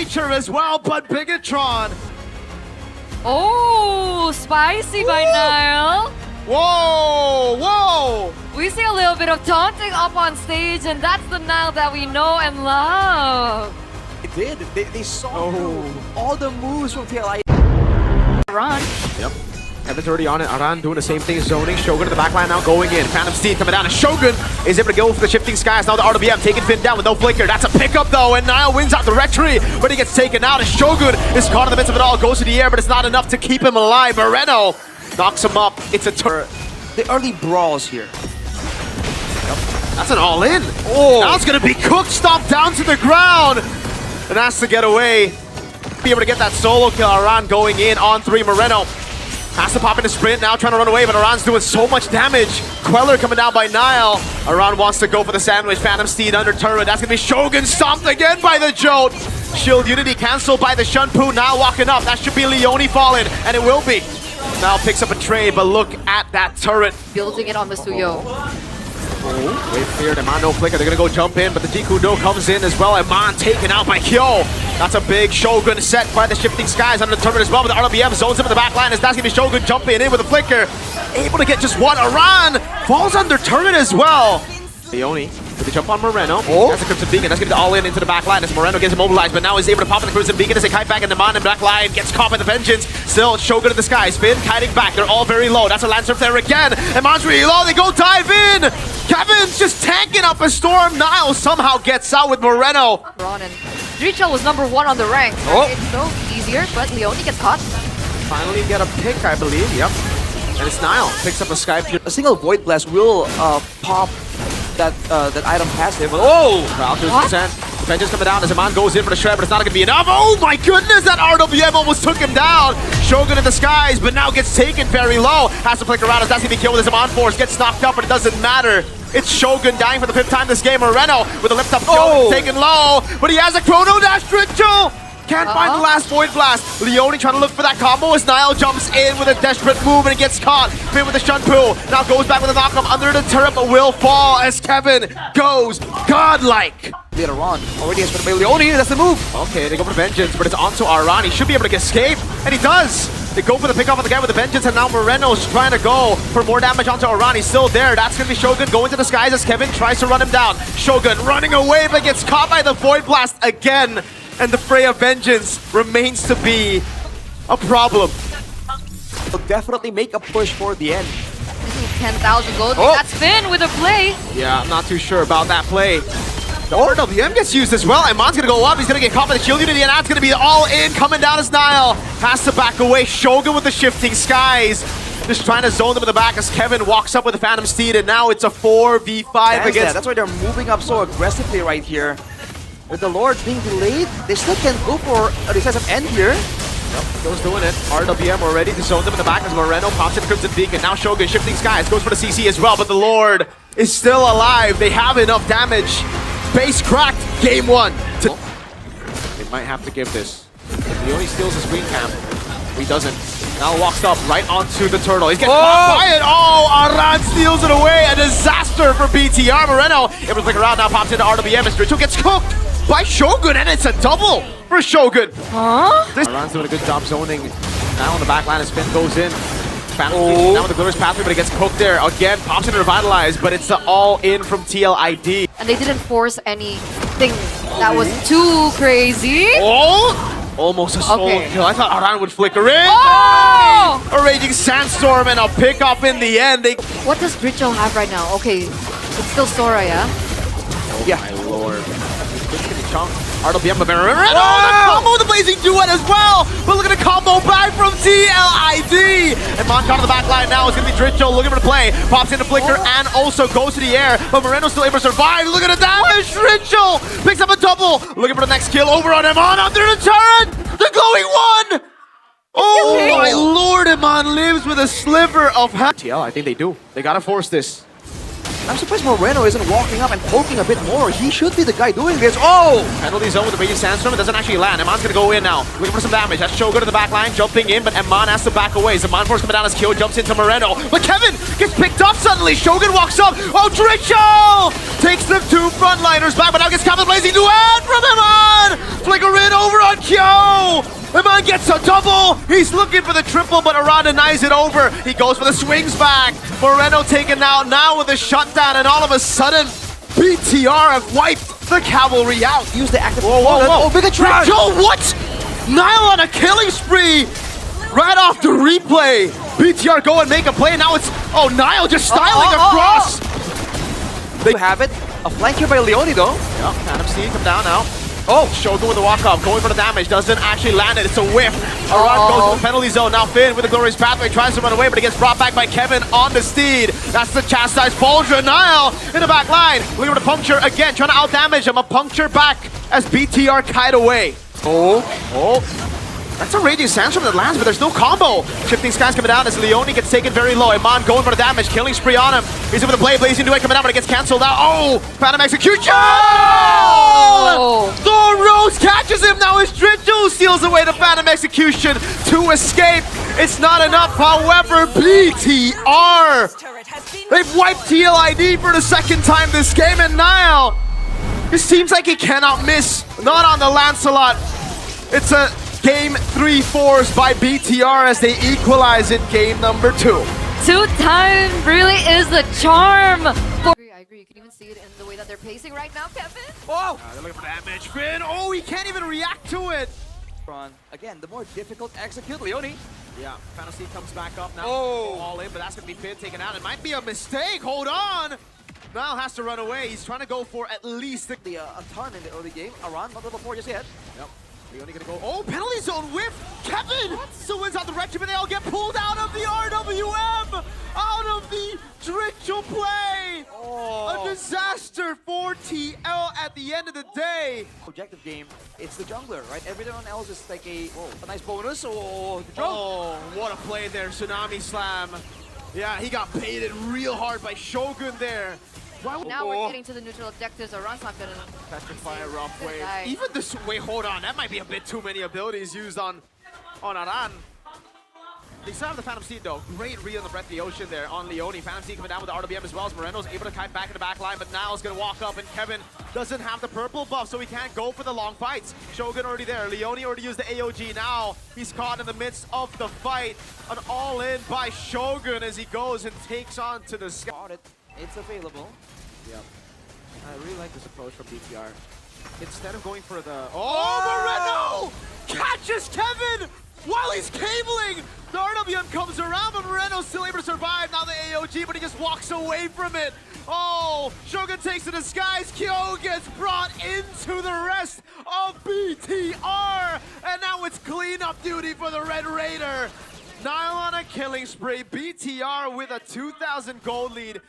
nature as well, but Bigatron. Oh, spicy by Nnael. Whoa, whoa. We see a little bit of taunting up on stage, and that's the Nnael that we know and love. They did. They saw through all the moves from TLI. Run. Yep. Kevin's already on it. Aran doing the same thing, zoning. Shogun to the backline now going in. Phantom Steed coming down, and Shogun is able to go for the shifting skies. Now the RWM taking Finn down with no flicker. That's a pickup though, and Nnael wins out the retreat, but he gets taken out, and Shogun is caught in the midst of it all. Goes to the air, but it's not enough to keep him alive. Moreno knocks him up. It's a turn. The early brawls here. That's an all-in. Oh, now it's gonna be cooked, stomped down to the ground, and has to get away. Be able to get that solo kill. Aran going in on 3. Moreno has to pop in the sprint now, trying to run away, but Aran's doing so much damage. Queller coming down by Nnael. Aran wants to go for the sandwich. Phantom Steed under turret. That's gonna be Shogun stomped again by the Jolt. Shield Unity canceled by the Shunpu. Now walking up. That should be Leone falling, and it will be. Now picks up a trade, but look at that turret. Building it on the Suyo. Wave cleared, Eman no flicker, they're gonna go jump in, but the Jikudo comes in as well. Eman taken out by Kyo. That's a big Shogun set by the shifting skies under the turret as well, but the RWM zones him in the back line as that's gonna be Shogun jumping in with a flicker. Able to get just one. Aran falls under turret as well. Leone with the jump on Moreno. That's a Crimson Beacon. That's gonna be the all-in into the back line as Moreno gets immobilized, but now he's able to pop in the Crimson Beacon as they kite back in the man and back line. Gets caught by the Vengeance. Still Shogun in the skies. Finn kiting back. They're all very low. That's a Lancer there again. And Mon's really low. They go dive in. Kevin's just tanking up a storm. Nnael somehow gets out with Moreno. Ron and Drichel was #1 on the ranks. It's so easier, but Leone gets caught. Finally get a pick, I believe. Yep. And it's Nnael. Picks up a Sky Pure. A single Void Blast will pop that item past him. Oh! Valkyrie's percent. Vengeance coming down as Eman goes in for the shred, but it's not going to be enough. Oh my goodness, that RWM almost took him down. Shogun in the skies, but now gets taken very low. Has to flick around as that's going to be killed with his Eman force. Gets knocked up, but it doesn't matter. It's Shogun dying for the 5th time this game. Moreno with a lift up kill, taken low, but he has a Chrono Dash Ritual. Can't find the last Void Blast. Leone trying to look for that combo as Nnael jumps in with a desperate move and it gets caught. Finn with the Shunpu. Now goes back with a knock-up under the turret, but will fall as Kevin goes godlike. Later on, already has been by Leone. That's the move. Okay, they go for the Vengeance, but it's onto Aran. He should be able to escape, and he does. They go for the pickoff of the guy with the Vengeance, and now Moreno's trying to go for more damage onto Aran. He's still there. That's going to be Shogun going to the skies as Kevin tries to run him down. Shogun running away, but gets caught by the Void Blast again. And the Freya Vengeance remains to be a problem. Will definitely make a push for the end. This is 10,000 gold. That's Finn with a play. Yeah, I'm not too sure about that play. The RWM gets used as well. Eman's gonna go up. He's gonna get caught by the Shield Unity, and that's gonna be all in. Coming down as Nnael. Has to back away. Shogun with the shifting skies. Just trying to zone them in the back as Kevin walks up with the Phantom Steed, and now it's a 4v5 against... That's why they're moving up so aggressively right here. With the Lord being delayed, they still can go for a decisive end here. Yep, goes doing it. RWM already to zone them in the back as Moreno pops in the Crimson Beacon. Now Shogun shifting skies, goes for the CC as well, but the Lord is still alive. They have enough damage. Base cracked, game 1. They might have to give this. He only steals his green camp. He doesn't. Now walks up right onto the turtle. He's getting caught by it. Oh, Aran steals it away. A disaster for BTR. Moreno able to click around now, pops into RWM as Drichel gets cooked by Shogun, and it's a double for Shogun. Aran's doing a good job zoning. Now on the back line as Finn goes in. Now with the Glimmers Pathway, but it gets cooked there. Again, pops in to revitalize, but it's the all-in from TLID. And they didn't force anything that was too crazy. Almost a solo kill. I thought Aran would flicker in. A Raging Sandstorm and a pickup in the end. What does Drichel have right now? Okay, it's still Sora, yeah? Yeah. My lord. RWM of Moreno. The combo, the Blazing Duet as well. But look at the combo back from TLID. And Moncon on the back line now is going to be Drichel looking for the play. Pops into Flicker and also goes to the air. But Moreno's still able to survive. Look at the damage. Drichel picks up a double. Looking for the next kill over on Eman under the turret. The glowing one. Oh my lord, Eman lives with a sliver of health. TL, I think they do. They gotta force this. I'm surprised Moreno isn't walking up and poking a bit more. He should be the guy doing this. Oh! Penalty zone with the Raging Sandstorm. It doesn't actually land. Eman's gonna go in now. Looking for some damage. That's Shogun in the back line, jumping in, but Eman has to back away. Zaman Force coming down as Kyo jumps into Moreno. But Kevin gets picked up suddenly. Shogun walks up. Oh, Drichel takes the two frontliners back, but now gets Captain Blazing Duet from Eman! Flicker in over on Kyo! Eman gets a double. He's looking for the triple, but Aran denies it over. He goes for the swings back. Moreno taken out now with a shutdown, and all of a sudden, BTR have wiped the cavalry out. Use the active Whoa, component. whoa, whoa. Oh, big attract! Joe, what? Nnael on a killing spree right off the replay. BTR go and make a play. Now it's, oh, Nnael just styling across. They have it. A flank here by Leone, though. Yep, Phantom Steed come down now. Oh, Shogun with the walk-up, going for the damage, doesn't actually land it, it's a whiff. Aran goes to the penalty zone, now Finn with the glorious pathway, tries to run away, but he gets brought back by Kevin on the Steed. That's the chastised Pauldra. Nnael in the back line, looking for the puncture again, trying to out-damage him, a puncture back as BTR kite away. Oh. That's a Raging Sandstorm that lands, but there's no combo. Shifting Skies coming down as Leone gets taken very low. Eman going for the damage, killing spree on him. He's in with the blade, Blazing Duet coming down, but it gets cancelled out. Oh, Phantom Execution! Thorn Rose catches him, now his Drichel steals away the Phantom Execution to escape. It's not enough, however, BTR. They've wiped TLID for the second time this game, and Nnael, it seems like he cannot miss. Not on the Lancelot. It's a game 3 forced by BTR as they equalize in game number 2. 2-time really is the charm. I agree. You can even see it in the way that they're pacing right now, Kevin. Oh! They're looking for damage. Finn, oh, he can't even react to it. Again, the more difficult to execute, Leone. Yeah, Fantasy comes back up now. Oh. All in, but that's going to be Finn taken out. It might be a mistake. Hold on. Nnael has to run away. He's trying to go for at least a ton in the early game. Aran, not level 4 just yet. Yep. Leone gonna go. Oh, penalty zone whiff! Kevin! Suwin's out the direction, but they all get pulled out of the RWM! Out of the Drichel play! Oh. A disaster for TL at the end of the day. Objective game, it's the jungler, right? Everyone else is like a nice bonus. Oh, the jump. Oh, what a play there, Tsunami Slam. Yeah, he got baited real hard by Shogun there. Now we're getting to the neutral objectives. Aran's not gonna petrify a rough wave. die. Even this, wait, hold on. That might be a bit too many abilities used on Aran. They still have the Phantom Steed though. Great read on the Breath of the Ocean there on Leone. Phantom Steed coming down with the RWM as well as Moreno's able to kite back in the back line, but now is gonna walk up and Kevin doesn't have the purple buff, so he can't go for the long fights. Shogun already there. Leone already used the AOG. Now he's caught in the midst of the fight. An all-in by Shogun as he goes and takes on to the sky. It's available. Yep. I really like this approach from BTR. Instead of going for the... Oh, Moreno! Catches Kevin while he's cabling! The RWM comes around, but Moreno's still able to survive. Now the AOG, but he just walks away from it. Oh, Shogun takes to the skies. Kyo gets brought into the rest of BTR. And now it's cleanup duty for the Red Raider. Nnael on a killing spree. BTR with a 2,000 gold lead.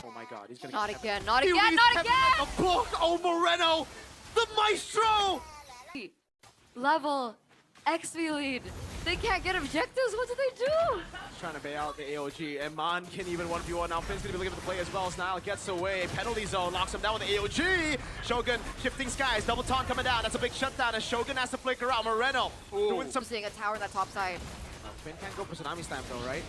Oh my god, he's gonna Not get again, not again, not again! Like a book. Oh, Moreno, the maestro! Level, XP lead. They can't get objectives, what do they do? He's trying to bail out the AOG. Eman can even 1v1 now. Finn's gonna be looking for the play as well as Nnael gets away. Penalty zone locks him down with the AOG. Shogun shifting skies, double taunt coming down. That's a big shutdown as Shogun has to flicker out. Moreno doing some... I'm seeing a tower on that top side. Finn can't go for Tsunami Slam though, right?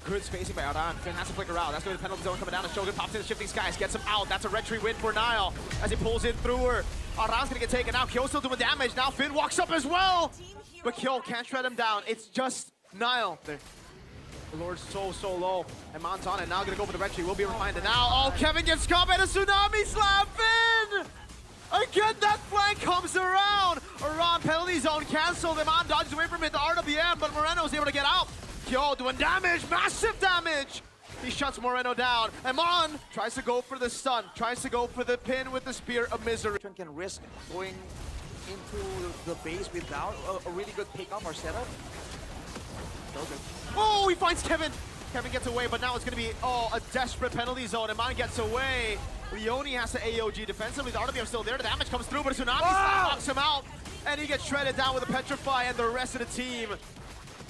Good spacing by Aran. Finn has to flicker out. That's going to the penalty zone coming down. And Shogun pops in the shifting skies, gets him out. That's a red tree win for Nnael as he pulls in through her. Aran's going to get taken out. Kyo still doing damage. Now Finn walks up as well. But Kyo can't shred him down. It's just Nnael. The Lord's so low. And Man's on it. Now going to go for the red tree. Will be reminded. Now, oh, Kevin gets caught by the Tsunami Slam. Finn! Again, that flank comes around. Aran penalty zone canceled. Eman dodges away from it. The RWM, but Moreno's able to get out. Kyo doing damage, massive damage. He shuts Moreno down. Eman tries to go for the stun, tries to go for the pin with the Spear of Misery. Can risk going into the base without a really good pick-up or setup. Oh, he finds Kevin. Kevin gets away, but now it's going to be, a desperate penalty zone. Eman gets away. Leone has to AOG defensively. The RWM still there. The damage comes through, but Tsunami Slam knocks him out. And he gets shredded down with a Petrify, and the rest of the team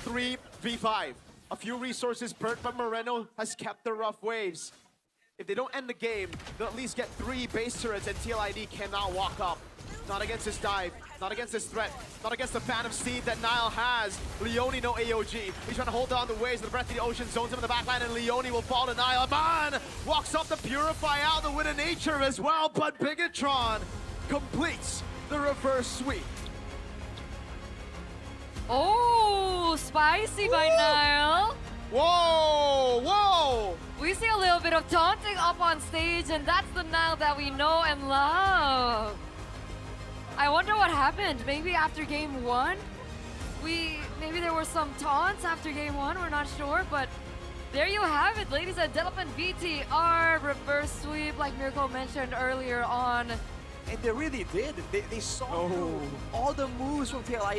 3v5. A few resources burnt, but Moreno has kept the rough waves. If they don't end the game, they'll at least get 3 base turrets and TLID cannot walk up. Not against this dive, not against this threat, not against the Phantom Steed that Nnael has. Leone no AOG. He's trying to hold down the waves of the Breath of the Ocean, zones him in the backline, and Leone will fall to Nnael. Man walks up to Purify out the Win of Nature as well, but Bigatron completes the reverse sweep. Oh, spicy by Nnael. Whoa, whoa! We see a little bit of taunting up on stage, and that's the Nnael that we know and love. I wonder what happened. Maybe after game 1? Maybe there were some taunts after game 1, we're not sure, but there you have it, ladies and gentlemen. BTR reverse sweep, like Mirko mentioned earlier on. And they really did. They saw through all the moves from TLI.